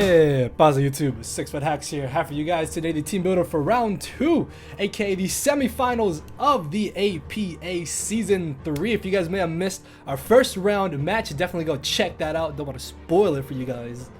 Hey, pause on YouTube. 6 Foot Hacks here. Half of you guys today, the team builder for round 2, aka the semifinals of the APA season 3. If you guys may have missed our first round match, definitely go check that out. Don't want to spoil it for you guys.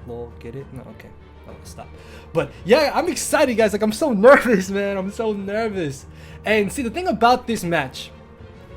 Lol, get it? No, okay. Oh, stop. But yeah, I'm excited, guys. Like, I'm so nervous, man. I'm so nervous. And see, the thing about this match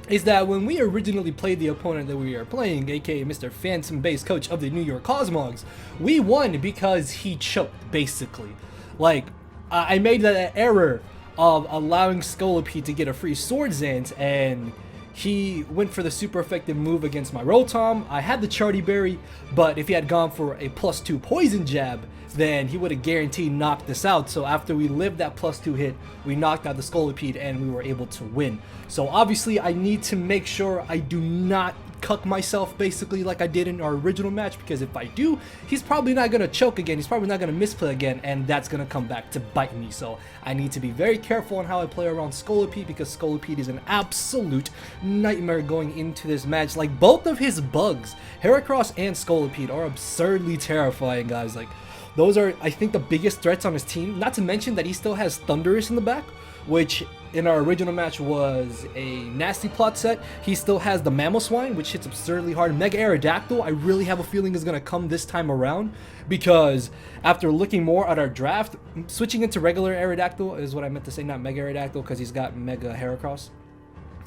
is that when we originally played the opponent that we are playing, aka Mr. Phantom Base coach of the New York Cosmogs, we won because he choked, basically. Like, I made that error of allowing Scolipede to get a free Sword Zant, and he went for the super effective move against my Rotom. I had the Charty Berry, but if he had gone for a +2 Poison Jab, then he would have guaranteed knocked this out. So after we lived that +2 hit, we knocked out the Scolipede and we were able to win. So obviously I need to make sure I do not cuck myself basically like I did in our original match, because if I do, he's probably not going to choke again, he's probably not going to misplay again, and that's going to come back to bite me. So I need to be very careful on how I play around Scolipede, because Scolipede is an absolute nightmare going into this match. Like, both of his bugs, Heracross and Scolipede, are absurdly terrifying, guys. Like, those are, I think, the biggest threats on his team. Not to mention that he still has Thundurus in the back, which in our original match was a nasty plot set. He still has the Mamoswine, which hits absurdly hard. Mega Aerodactyl, I really have a feeling is going to come this time around, because after looking more at our draft, switching into regular Aerodactyl is what I meant to say, not Mega Aerodactyl, because he's got Mega Heracross.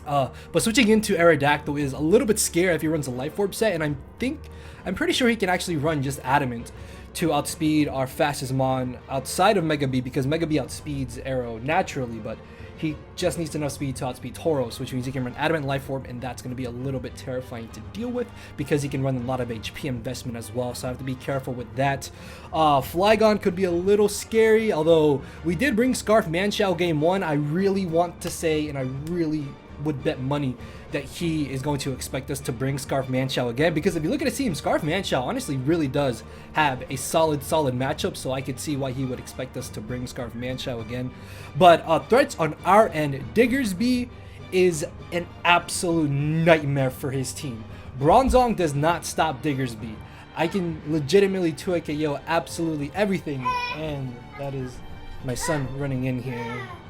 But switching into Aerodactyl is a little bit scary if he runs a Life Orb set, and I'm pretty sure he can actually run just Adamant to outspeed our fastest Mon outside of Mega B, because Mega B outspeeds Aero naturally, but he just needs enough speed to outspeed Tauros, which means he can run Adamant, Life Orb, and that's going to be a little bit terrifying to deal with, because he can run a lot of HP investment as well, so I have to be careful with that. Flygon could be a little scary, although we did bring Scarf Manchow game 1. I really want to say, and I really would bet money that he is going to expect us to bring Scarf Manchow again, because if you look at his team, Scarf Manchow honestly really does have a solid matchup, so I could see why he would expect us to bring Scarf Manchow again. But threats on our end, Diggersby is an absolute nightmare for his team. Bronzong does not stop Diggersby. I can legitimately 2 KO absolutely everything, and that is my son running in here.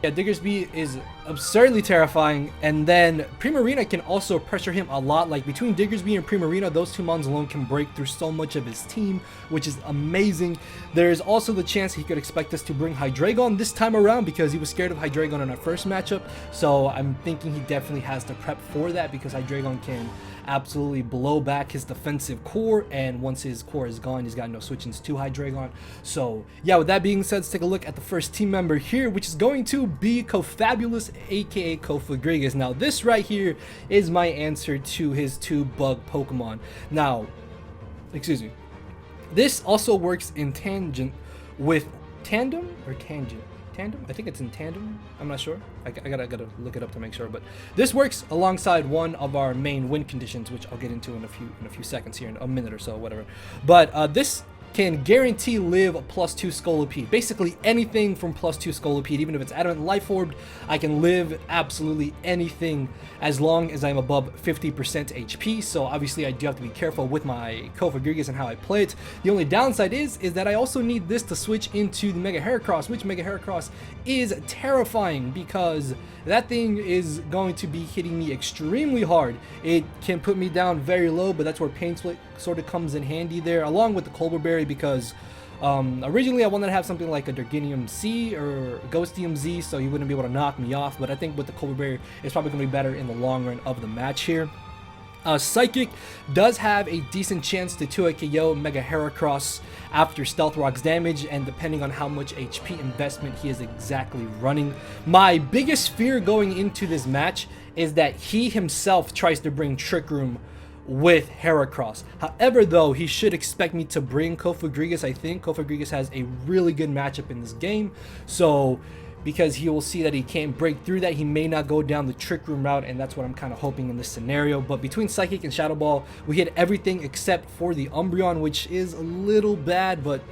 Yeah, Diggersby is absurdly terrifying, and then Primarina can also pressure him a lot. Like, between Diggersby and Primarina, those two mons alone can break through so much of his team, which is amazing. There's also the chance he could expect us to bring Hydreigon this time around, because he was scared of Hydreigon in our first matchup, so I'm thinking he definitely has to prep for that, because Hydreigon can absolutely blow back his defensive core, and once his core is gone, he's got no switch-ins to Hydreigon. So yeah, with that being said, let's take a look at the first team member here, which is going to be Cofabulous, aka Cofagrigus. Now, this right here is my answer to his 2 bug Pokemon. Now, excuse me, this also works in tangent with Tandem or Tangent. Tandem? I think it's in tandem. I'm not sure. I gotta look it up to make sure. But this works alongside one of our main win conditions, which I'll get into in a few seconds here, in a minute or so, whatever. But this can guarantee live +2 Scolipede. Basically anything from +2 Scolipede, even if it's Adamant, Life Orbed, I can live absolutely anything as long as I'm above 50% HP. So obviously I do have to be careful with my Cofagrigus and how I play it. The only downside is that I also need this to switch into the Mega Heracross, which Mega Heracross is terrifying, because that thing is going to be hitting me extremely hard. It can put me down very low, but that's where Pain Split sort of comes in handy there, along with the Colbur Berry, because originally I wanted to have something like a Durganium C or Ghostium Z, so he wouldn't be able to knock me off, but I think with the Colbur Berry, it's probably going to be better in the long run of the match here. Psychic does have a decent chance to 2 KO Mega Heracross after Stealth Rock's damage, and depending on how much HP investment he is exactly running. My biggest fear going into this match is that he himself tries to bring Trick Room with Heracross. However, though, he should expect me to bring Cofagrigus. I think Cofagrigus has a really good matchup in this game, so because he will see that he can't break through that, he may not go down the Trick Room route, and that's what I'm kind of hoping in this scenario. But between Psychic and Shadow Ball, we hit everything except for the Umbreon, which is a little bad, but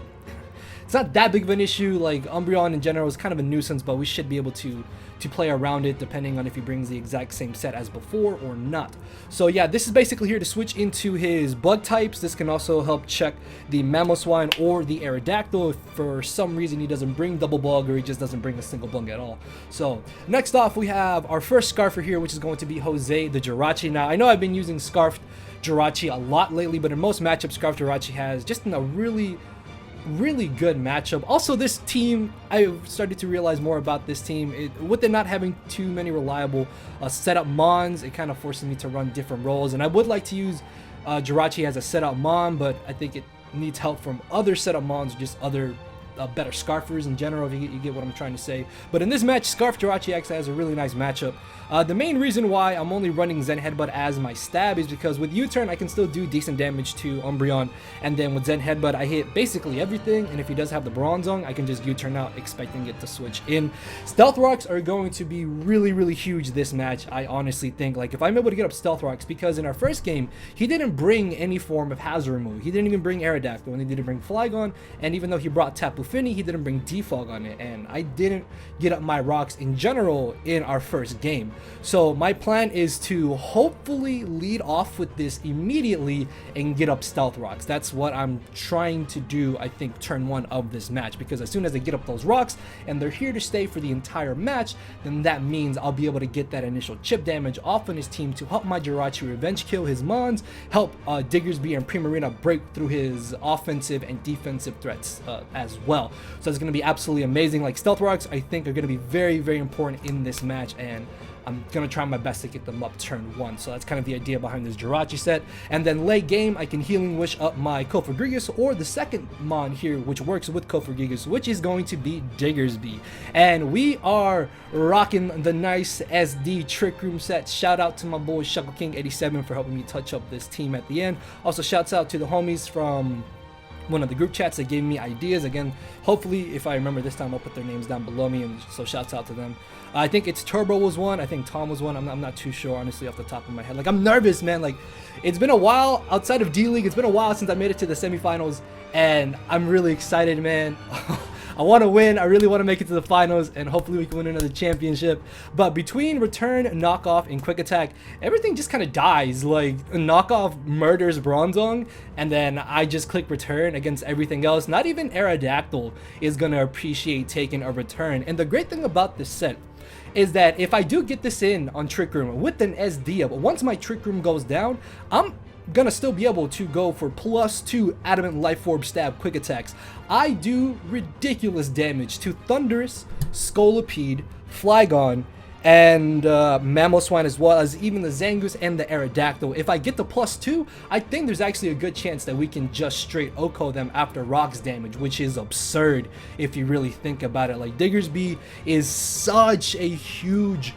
it's not that big of an issue. Like Umbreon in general is kind of a nuisance, but we should be able to play around it depending on if he brings the exact same set as before or not. So yeah, this is basically here to switch into his bug types. This can also help check the Mamoswine or the Aerodactyl if for some reason he doesn't bring double bug or he just doesn't bring a single bug at all. So next off, we have our first Scarfer here, which is going to be Jose the Jirachi. Now I know I've been using Scarfed Jirachi a lot lately, but in most matchups Scarfed Jirachi has just a really good matchup. Also, this team, I started to realize more about this team. With it not having too many reliable setup Mons, it kind of forces me to run different roles, and I would like to use Jirachi as a setup Mon, but I think it needs help from other setup Mons, just other better Scarfers in general, if you get what I'm trying to say. But in this match, Scarf Jirachi actually has a really nice matchup. The main reason why I'm only running Zen Headbutt as my stab is because with U-Turn I can still do decent damage to Umbreon, and then with Zen Headbutt I hit basically everything, and if he does have the Bronzong, I can just U-Turn out expecting it to switch in. Stealth Rocks are going to be really huge this match, I honestly think. Like if I'm able to get up Stealth Rocks, because in our first game he didn't bring any form of hazard remove. He didn't even bring Aerodactyl, and he didn't bring Flygon, and even though he brought Tapu Fini, he didn't bring Defog on it, and I didn't get up my rocks in general in our first game. So my plan is to hopefully lead off with this immediately and get up Stealth Rocks. That's what I'm trying to do, I think, turn one of this match, because as soon as I get up those rocks and they're here to stay for the entire match, then that means I'll be able to get that initial chip damage off on his team to help my Jirachi revenge kill his Mons, help Diggersby and Primarina break through his offensive and defensive threats as well. So it's going to be absolutely amazing. Like Stealth Rocks, I think are going to be very important in this match, and I'm going to try my best to get them up turn one. So that's kind of the idea behind this Jirachi set. And then late game, I can Healing Wish up my Kofagrigus, or the second Mon here, which works with Kofagrigus, which is going to be Diggersby. And we are rocking the nice SD Trick Room set. Shout out to my boy Shuckle King 87 for helping me touch up this team at the end. Also, shouts out to the homies from one of the group chats that gave me ideas. Again, hopefully if I remember this time I'll put their names down below me, and so shouts out to them. I think it's Turbo was one, I think Tom was one, I'm not too sure honestly off the top of my head. Like I'm nervous, man. Like it's been a while outside of D-League, it's been a while since I made it to the semifinals, and I'm really excited, man. I want to win. I really want to make it to the finals, and hopefully we can win another championship. But between Return, Knockoff, and Quick Attack, everything just kind of dies. Like Knockoff murders Bronzong, and then I just click Return against everything else. Not even Aerodactyl is going to appreciate taking a Return. And the great thing about this set is that if I do get this in on Trick Room with an SD up, once my Trick Room goes down, I'm gonna still be able to go for +2 Adamant Life Orb Stab Quick Attacks. I do ridiculous damage to Thundurus, Scolipede, Flygon, and Mamoswine, as well as even the Zangoose and the Aerodactyl. If I get the +2, I think there's actually a good chance that we can just straight Oko them after rocks damage, which is absurd if you really think about it. Like Diggersby is such a huge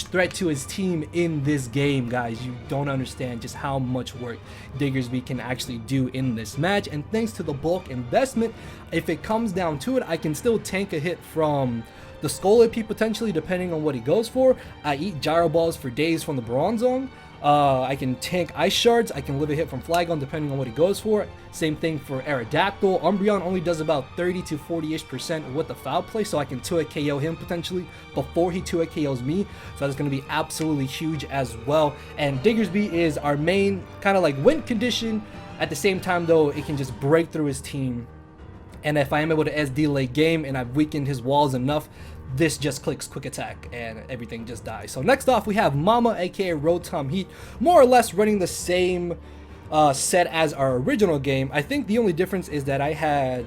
threat to his team in this game, guys. You don't understand just how much work Diggersby can actually do in this match, and thanks to the bulk investment, if it comes down to it, I can still tank a hit from the Scolipede potentially, depending on what he goes for. I eat Gyro Balls for days from the Bronzong. I can tank Ice Shards. I can live a hit from Flygon depending on what he goes for. Same thing for Aerodactyl. Umbreon only does about 30 to 40-ish% with the foul play, so I can 2-hit KO him potentially before he 2-hit KOs me. So that's going to be absolutely huge as well. And Diggersby is our main kind of like win condition. At the same time though, it can just break through his team. And if I am able to SD late game and I've weakened his walls enough, this just clicks Quick Attack and everything just dies. So next off, we have Mama, aka Rotom Heat, more or less running the same set as our original game. I think the only difference is that I had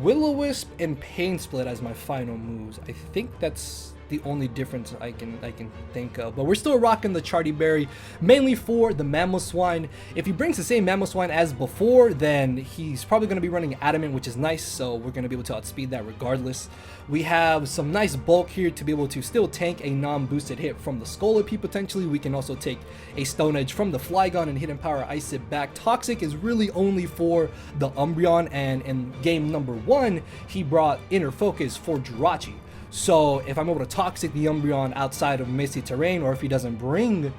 Will-O-Wisp and Pain Split as my final moves. I think that's the only difference I can think of. But we're still rocking the Charty Berry, mainly for the Mamoswine. If he brings the same Mamoswine as before, then he's probably going to be running Adamant, which is nice, so we're going to be able to outspeed that regardless. We have some nice bulk here to be able to still tank a non-boosted hit from the Scolipede potentially. We can also take a Stone Edge from the Flygon and Hidden Power Ice it back. Toxic is really only for the Umbreon, and in game number 1, he brought Inner Focus for Jirachi. So if I'm able to Toxic the Umbreon outside of Misty Terrain, or if he doesn't bring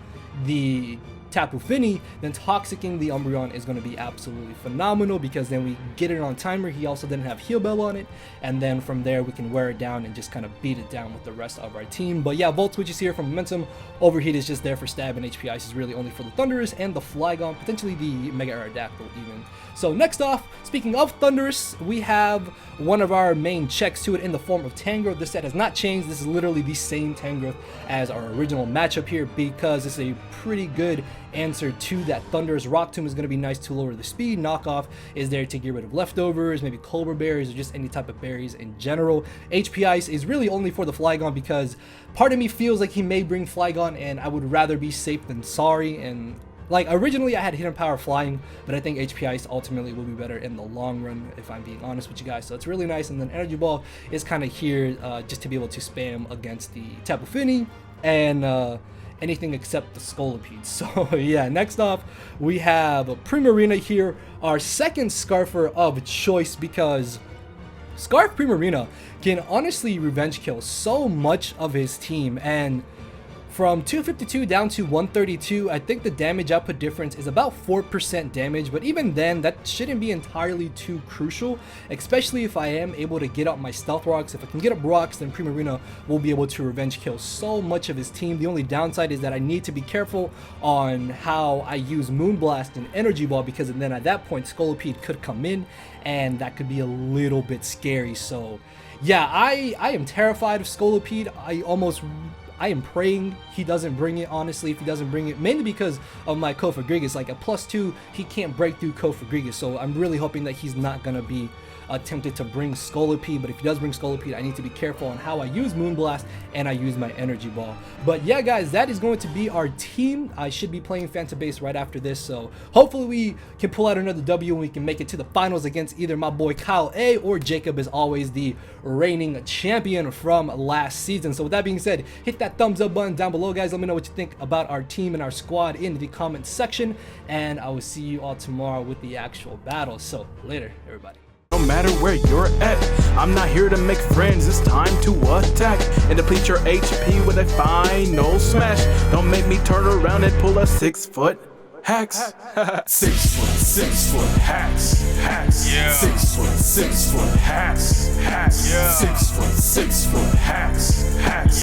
the Tapu Fini, then Toxicking the Umbreon is going to be absolutely phenomenal, because then we get it on timer. He also didn't have Heal Bell on it, and then from there we can wear it down and just kind of beat it down with the rest of our team. But yeah, Volt Switch is here for momentum, Overheat is just there for stab, and HP Ice is really only for the Thundurus and the Flygon, potentially the Mega Aerodactyl even. So next off, speaking of Thundurus, we have one of our main checks to it in the form of Tangrowth. This set has not changed. This is literally the same Tangrowth as our original matchup here, because it's a pretty good answer to that Thundurus. Rock Tomb is going to be nice to lower the speed. Knockoff is there to get rid of leftovers, maybe Cobra Berries, or just any type of berries in general. HP Ice is really only for the Flygon, because part of me feels like he may bring Flygon, and I would rather be safe than sorry. And like, originally I had Hidden Power Flying, but I think HP Ice ultimately will be better in the long run, if I'm being honest with you guys. So it's really nice. And then Energy Ball is kind of here just to be able to spam against the Tapu Fini and anything except the Scolipede. So yeah, next off we have Primarina here, our second Scarfer of choice, because Scarf Primarina can honestly revenge kill so much of his team. And from 252 down to 132, I think the damage output difference is about 4% damage, but even then, that shouldn't be entirely too crucial, especially if I am able to get up my Stealth Rocks. If I can get up rocks, then Primarina will be able to revenge kill so much of his team. The only downside is that I need to be careful on how I use Moonblast and Energy Ball, because then at that point, Scolipede could come in, and that could be a little bit scary. So yeah, I am terrified of Scolipede. I am praying he doesn't bring it, honestly, if he doesn't bring it, mainly because of my Kofagrigus. Like at +2, he can't break through Kofagrigus, so I'm really hoping that he's not going to be attempted to bring Scolipede. But if he does bring Scolipede, I need to be careful on how I use Moonblast and I use my Energy Ball. But yeah, guys, that is going to be our team. I should be playing Phantom Base right after this, so hopefully we can pull out another W and we can make it to the finals against either my boy Kyle A or Jacob, as always, the reigning champion from last season. So with that being said, hit that thumbs up button down below, guys. Let me know what you think about our team and our squad in the comment section, and I will see you all tomorrow with the actual battle. So later, everybody. No matter where you're at, I'm not here to make friends, it's time to attack and deplete your HP with a final smash. Don't make me turn around and pull a 6-foot hacks. 6 foot hacks, yeah. 6 foot hacks, yeah. 6 foot hacks.